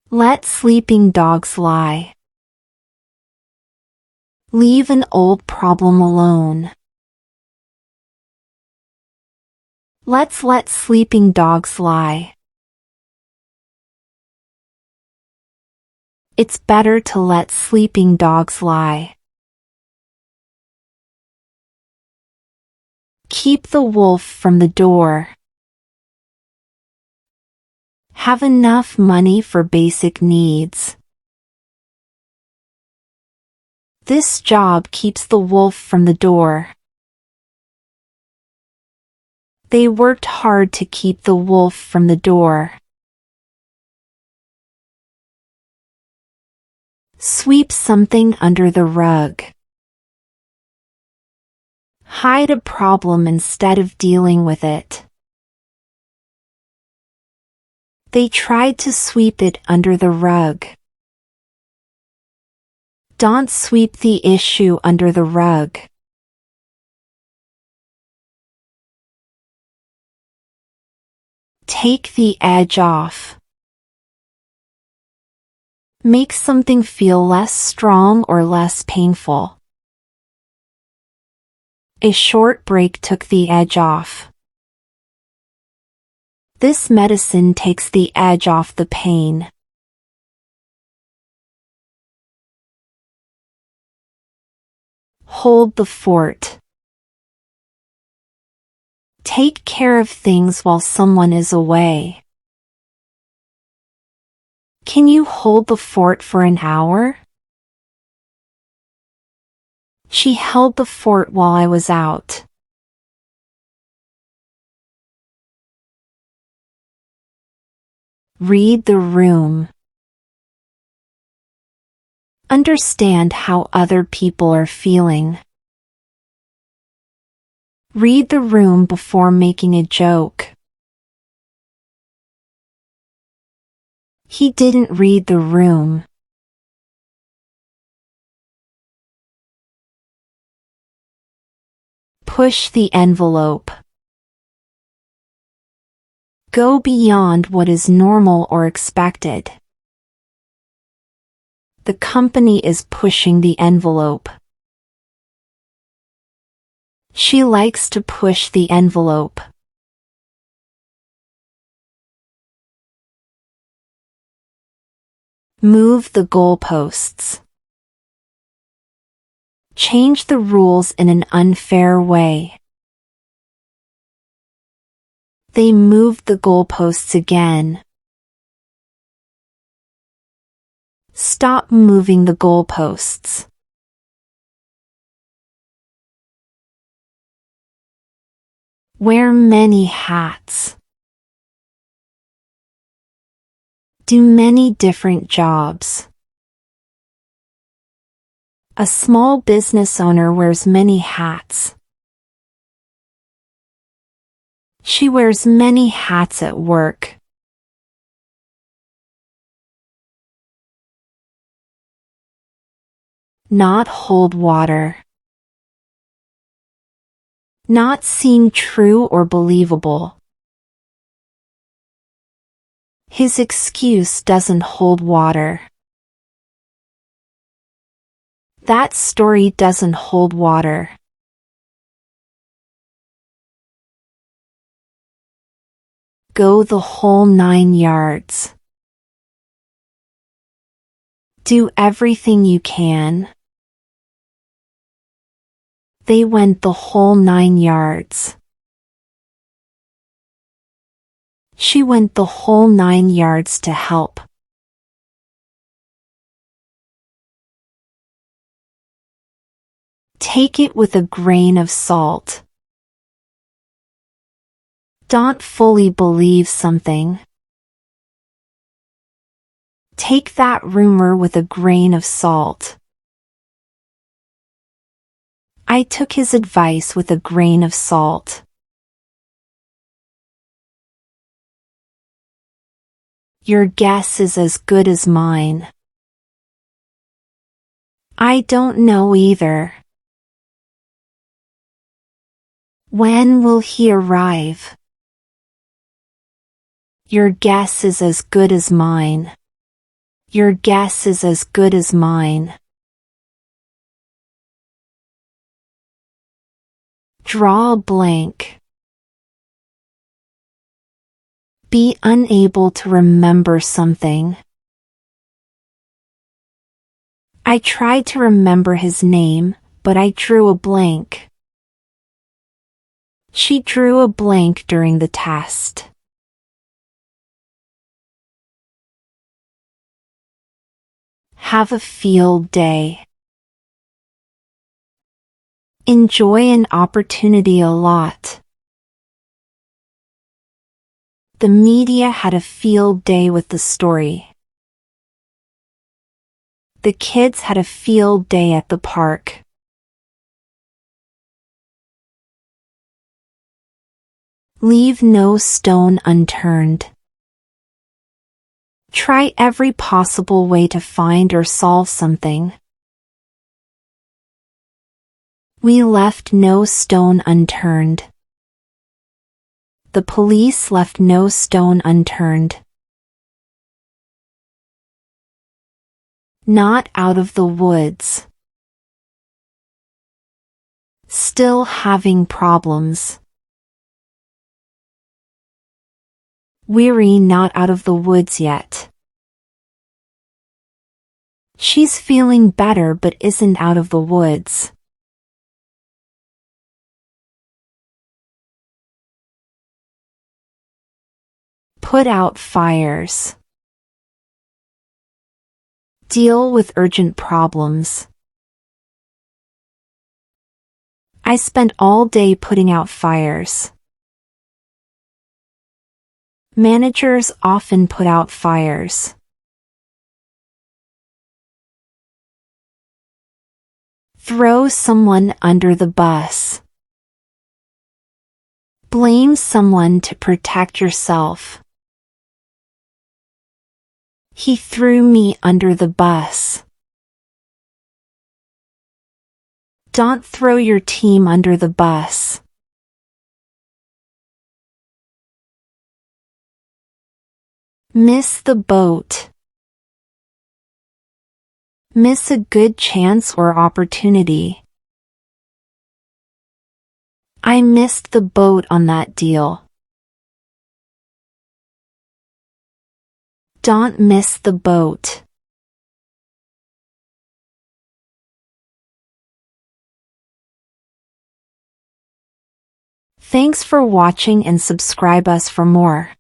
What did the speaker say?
Let sleeping dogs lie. Leave an old problem alone. Let's let sleeping dogs lie. It's better to let sleeping dogs lie. Keep the wolf from the door. Have enough money for basic needs. This job keeps the wolf from the door. They worked hard to keep the wolf from the door. Sweep something under the rug. Hide a problem instead of dealing with it. They tried to sweep it under the rug. Don't sweep the issue under the rug. Take the edge off. Make something feel less strong or less painful. A short break took the edge off. This medicine takes the edge off the pain. Hold the fort. Take care of things while someone is away. Can you hold the fort for an hour? She held the fort while I was out. Read the room. Understand how other people are feeling. Read the room before making a joke. He didn't read the room. Push the envelope. Go beyond what is normal or expected. The company is pushing the envelope. She likes to push the envelope. Move the goalposts. Change the rules in an unfair way. They moved the goalposts again. Stop moving the goalposts. Wear many hats. Do many different jobs. A small business owner wears many hats. She wears many hats at work. Not hold water. Not seem true or believable. His excuse doesn't hold water. That story doesn't hold water. Go the whole 9 yards. Do everything you can. They went the whole 9 yards. She went the whole 9 yards to help. Take it with a grain of salt. Don't fully believe something. Take that rumor with a grain of salt. I took his advice with a grain of salt. Your guess is as good as mine. I don't know either. When will he arrive? Your guess is as good as mine. Your guess is as good as mine. Draw a blank. Be unable to remember something. I tried to remember his name, but I drew a blank. She drew a blank during the test. Have a field day. Enjoy an opportunity a lot. The media had a field day with the story. The kids had a field day at the park. Leave no stone unturned. Try every possible way to find or solve something. We left no stone unturned. The police left no stone unturned. Not out of the woods. Still having problems. Weary, not out of the woods yet. She's feeling better but isn't out of the woods. Put out fires. Deal with urgent problems. I spent all day putting out fires. Managers often put out fires. Throw someone under the bus. Blame someone to protect yourself. He threw me under the bus. Don't throw your team under the bus. Miss the boat. Miss a good chance or opportunity. I missed the boat on that deal. Don't miss the boat. Thanks for watching and subscribe us for more.